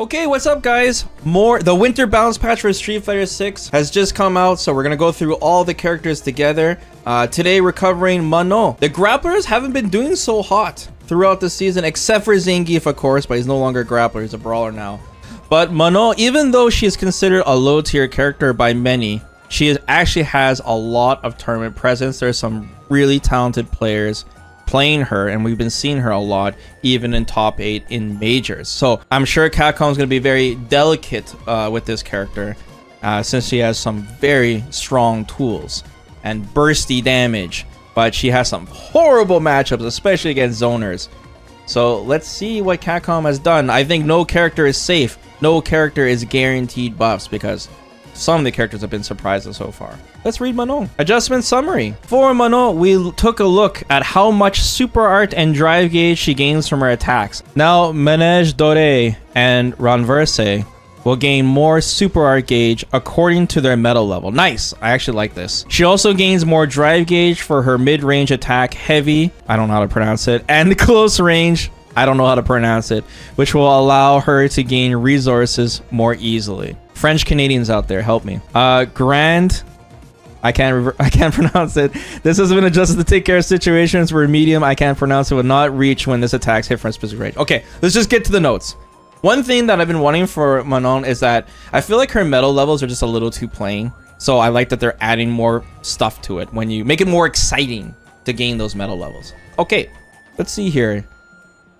Okay, what's up guys? The winter balance patch for Street Fighter 6 has just come out, so we're gonna go through all the characters together. Today we're covering Manon. The grapplers haven't been doing so hot throughout the season, except for Zangief, of course, but he's no longer a grappler, he's a brawler now. But Manon, even though she is considered a low tier character by many, she actually has a lot of tournament presence. There's some really talented players playing her, and we've been seeing her a lot even in top 8 in majors. So I'm sure Capcom's going to be very delicate with this character since she has some very strong tools and bursty damage, but she has some horrible matchups, especially against zoners. So let's see what Capcom has done. I think no character is safe. No character is guaranteed buffs because some of the characters have been surprises so far. Let's read Manon. Adjustment summary. For Manon, we took a look at how much super art and drive gauge she gains from her attacks. Now, Manège Doré and Renverse will gain more super art gauge according to their metal level. Nice. I actually like this. She also gains more drive gauge for her mid-range attack, Heavy, I don't know how to pronounce it, and close range, I don't know how to pronounce it, which will allow her to gain resources more easily. French Canadians out there, help me. Grand, I can't pronounce it. This has been adjusted to take care of situations where medium, I can't pronounce it, will not reach when this attack's hit from a specific range. Okay, let's just get to the notes. One thing that I've been wanting for Manon is that I feel like her metal levels are just a little too plain. So I like that they're adding more stuff to it when you make it more exciting to gain those metal levels. Okay, let's see here.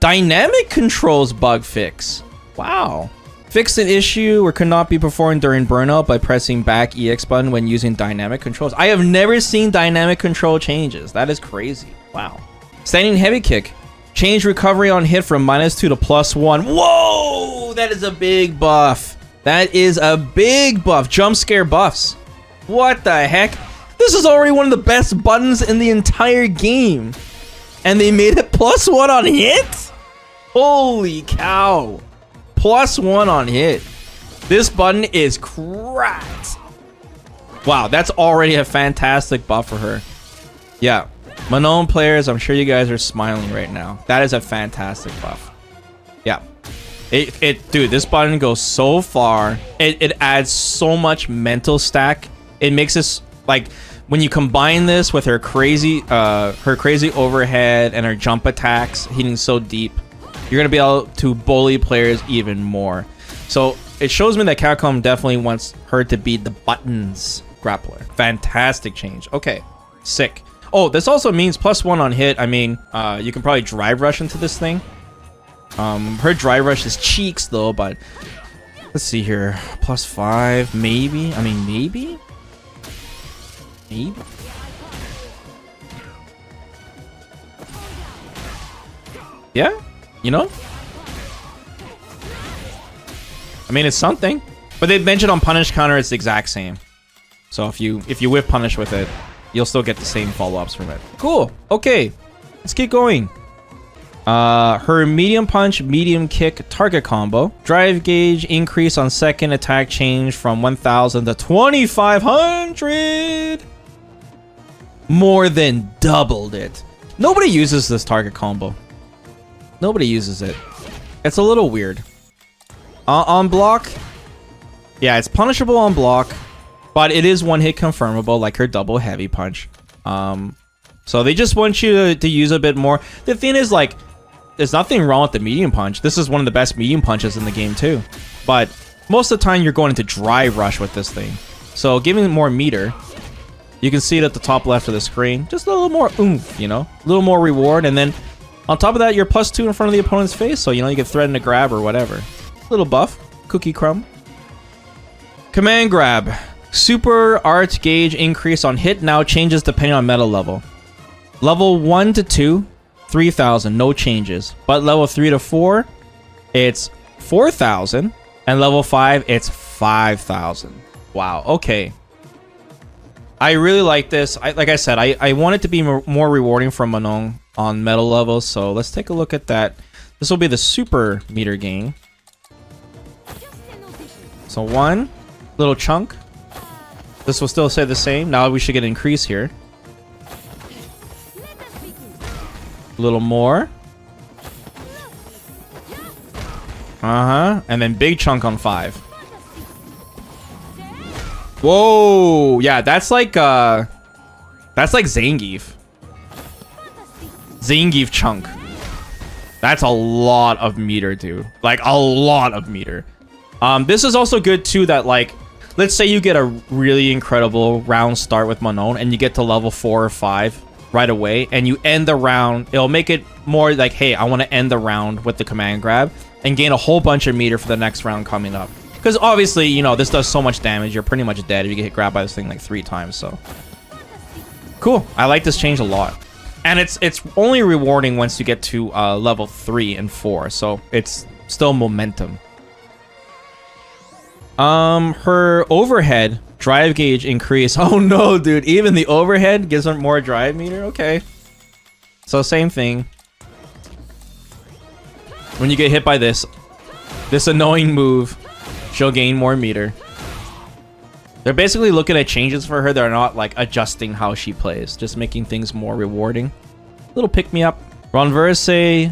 Dynamic controls bug fix. Wow. Fixed an issue where could not be performed during burnout by pressing back EX button when using dynamic controls. I have never seen dynamic control changes. That is crazy. Wow. Standing heavy kick. Change recovery on hit from -2 to +1. Whoa! That is a big buff. That is a big buff. Jump scare buffs. What the heck? This is already one of the best buttons in the entire game. And they made it +1 on hit? Holy cow. +1 on hit. This button is cracked. Wow, that's already a fantastic buff for her. Yeah, Manon players, I'm sure you guys are smiling right now. That is a fantastic buff. Yeah, dude, this button goes so far. It adds so much mental stack. It makes this like when you combine this with her crazy overhead and her jump attacks hitting so deep, you're going to be able to bully players even more. So it shows me that Capcom definitely wants her to be the buttons grappler. Fantastic change. Okay, sick. Oh, this also means +1 on hit. I mean, you can probably drive rush into this thing. Her drive rush is cheeks though, but let's see here. +5, maybe. I mean, maybe? Maybe? Yeah? You know? I mean, it's something. But they mentioned on punish counter it's the exact same. So if you whip punish with it, you'll still get the same follow-ups from it. Cool. Okay. Let's keep going. Her medium punch, medium kick target combo. Drive gauge increase on second attack change from 1000 to 2500. More than doubled it. Nobody uses this target combo. Nobody uses it. It's a little weird. On block, yeah, it's punishable on block, but it is one hit confirmable like her double heavy punch. So they just want you to use a bit more. The thing is, like, there's nothing wrong with the medium punch. This is one of the best medium punches in the game too. But most of the time you're going into drive rush with this thing. So giving it more meter, you can see it at the top left of the screen. Just a little more oomph, you know, a little more reward, and then on top of that, you're +2 in front of the opponent's face, so you know you can threaten to grab or whatever. Little buff, cookie crumb. Command grab. Super art gauge increase on hit now changes depending on meta level. Level 1 to 2, 3000, no changes. But level 3 to 4, it's 4000, and level 5, it's 5000. Wow, okay. I really like this. Like I said, I want it to be more rewarding for Manon on metal levels, so let's take a look at that. This will be the super meter gain. So one little chunk. This will still stay the same. Now we should get an increase here. A little more. And then big chunk on 5. Whoa. Yeah, that's like Zangief. Zangief chunk. That's a lot of meter, dude. Like a lot of meter. This is also good too that like, let's say you get a really incredible round start with Manon and you get to level 4 or 5 right away and you end the round. It'll make it more like, hey, I want to end the round with the command grab and gain a whole bunch of meter for the next round coming up. Because obviously, you know, this does so much damage. You're pretty much dead if you get grabbed by this thing like 3 times. So cool. I like this change a lot. And it's only rewarding once you get to level 3 and 4. So it's still momentum. Her overhead drive gauge increase. Oh no, dude. Even the overhead gives her more drive meter. Okay. So same thing. When you get hit by this annoying move, she'll gain more meter. They're basically looking at changes for her. They're not like adjusting how she plays, just making things more rewarding. Little pick me up. Renverse,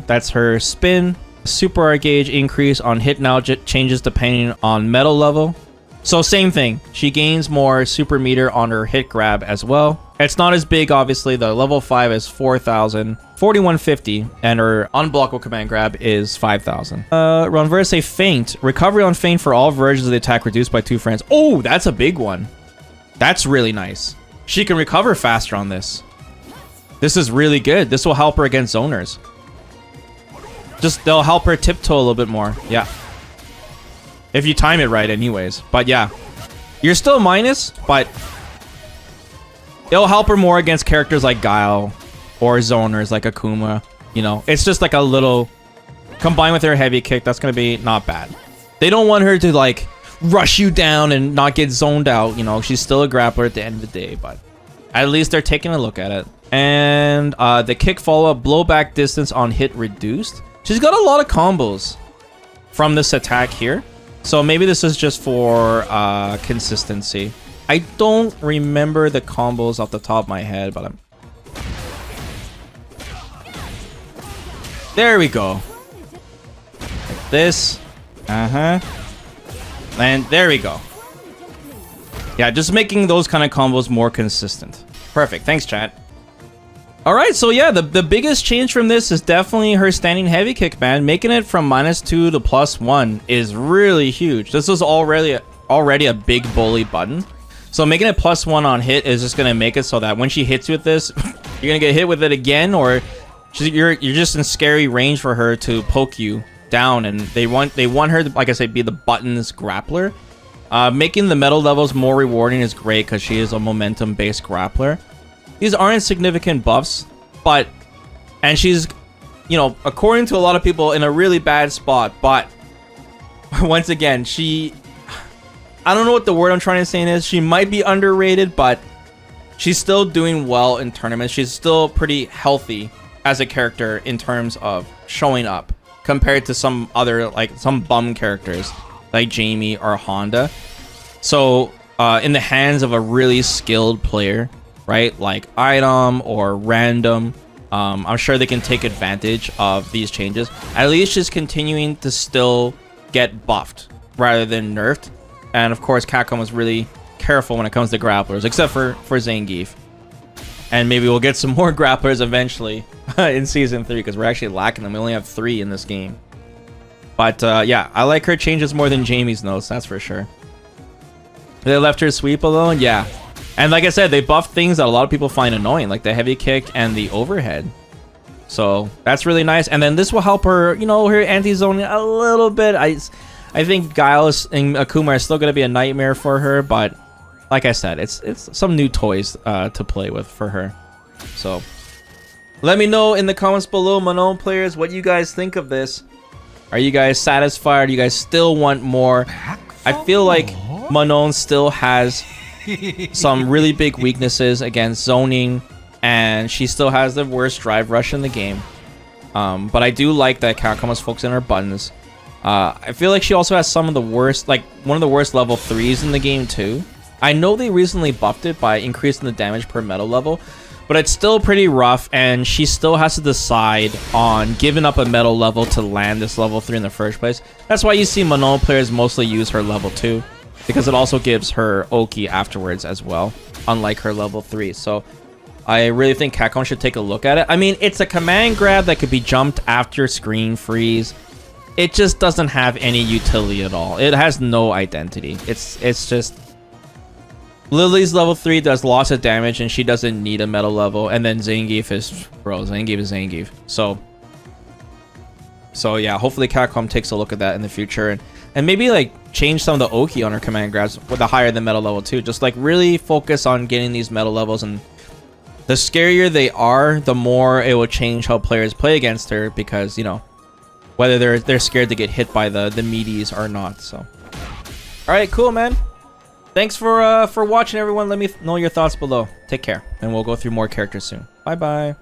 that's her spin. Super art gauge increase on hit now changes depending on metal level. So same thing. She gains more super meter on her hit grab as well. It's not as big, obviously. The level 5 is 4,000, 4,150, and her unblockable command grab is 5,000. Renverse feint. Recovery on feint for all versions of the attack reduced by 2 frames. Oh, that's a big one. That's really nice. She can recover faster on this. This is really good. This will help her against zoners. They'll help her tiptoe a little bit more. Yeah. If you time it right anyways. But yeah. You're still minus, but it'll help her more against characters like Guile or zoners like Akuma. You know, it's just like a little... Combined with her heavy kick, that's going to be not bad. They don't want her to like rush you down and not get zoned out. You know, she's still a grappler at the end of the day, but at least they're taking a look at it. And the kick follow-up, blowback distance on hit reduced. She's got a lot of combos from this attack here. So maybe this is just for consistency. I don't remember the combos off the top of my head, but there we go. Like this. And there we go. Yeah, just making those kind of combos more consistent. Perfect. Thanks, chat. All right, so yeah, the biggest change from this is definitely her standing heavy kick, man. Making it from -2 to +1 is really huge. This was already a big bully button. So making it +1 on hit is just gonna make it so that when she hits you with this, you're gonna get hit with it again, or you're just in scary range for her to poke you down. And they want her to, like I said, be the buttons grappler. Making the metal levels more rewarding is great because she is a momentum-based grappler. These aren't significant buffs, and she's, you know, according to a lot of people, in a really bad spot. But once again, I don't know what the word I'm trying to say is. She might be underrated, but she's still doing well in tournaments. She's still pretty healthy as a character in terms of showing up compared to some other, like some bum characters like Jamie or Honda. So in the hands of a really skilled player, right, like Item or Random, I'm sure they can take advantage of these changes. At least she's continuing to still get buffed rather than nerfed. And of course, Capcom was really careful when it comes to grapplers, except for Zangief. And maybe we'll get some more grapplers eventually in Season 3, because we're actually lacking them. We only have 3 in this game. But yeah, I like her changes more than Jamie's notes, that's for sure. They left her sweep alone? Yeah. And like I said, they buffed things that a lot of people find annoying, like the heavy kick and the overhead. So that's really nice. And then this will help her, you know, her anti-zoning a little bit. I think Guile and Akuma are still going to be a nightmare for her, but like I said, it's some new toys to play with for her. So let me know in the comments below, Manon players, what you guys think of this. Are you guys satisfied? Do you guys still want more? I feel like Manon still has some really big weaknesses against zoning, and she still has the worst drive rush in the game. But I do like that Capcom is focusing on her buttons. I feel like she also has some of the worst, like one of the worst level 3s in the game too. I know they recently buffed it by increasing the damage per metal level, but it's still pretty rough, and she still has to decide on giving up a metal level to land this level 3 in the first place. That's why you see Manon players mostly use her level 2, because it also gives her Oki afterwards as well, unlike her level 3. So I really think Capcom should take a look at it. I mean, it's a command grab that could be jumped after screen freeze. It just doesn't have any utility at all. It has no identity. It's just... Lily's level 3 does lots of damage, and she doesn't need a metal level. And then Zangief is... Bro, Zangief is Zangief. So yeah, hopefully Capcom takes a look at that in the future. And maybe, like, change some of the Oki on her command grabs with a higher than metal level too. Just, like, really focus on getting these metal levels. And the scarier they are, the more it will change how players play against her. Because, you know, whether they're scared to get hit by the meaties or not. So, alright, cool, man. Thanks for watching, everyone. Let me know your thoughts below. Take care, and we'll go through more characters soon. Bye bye.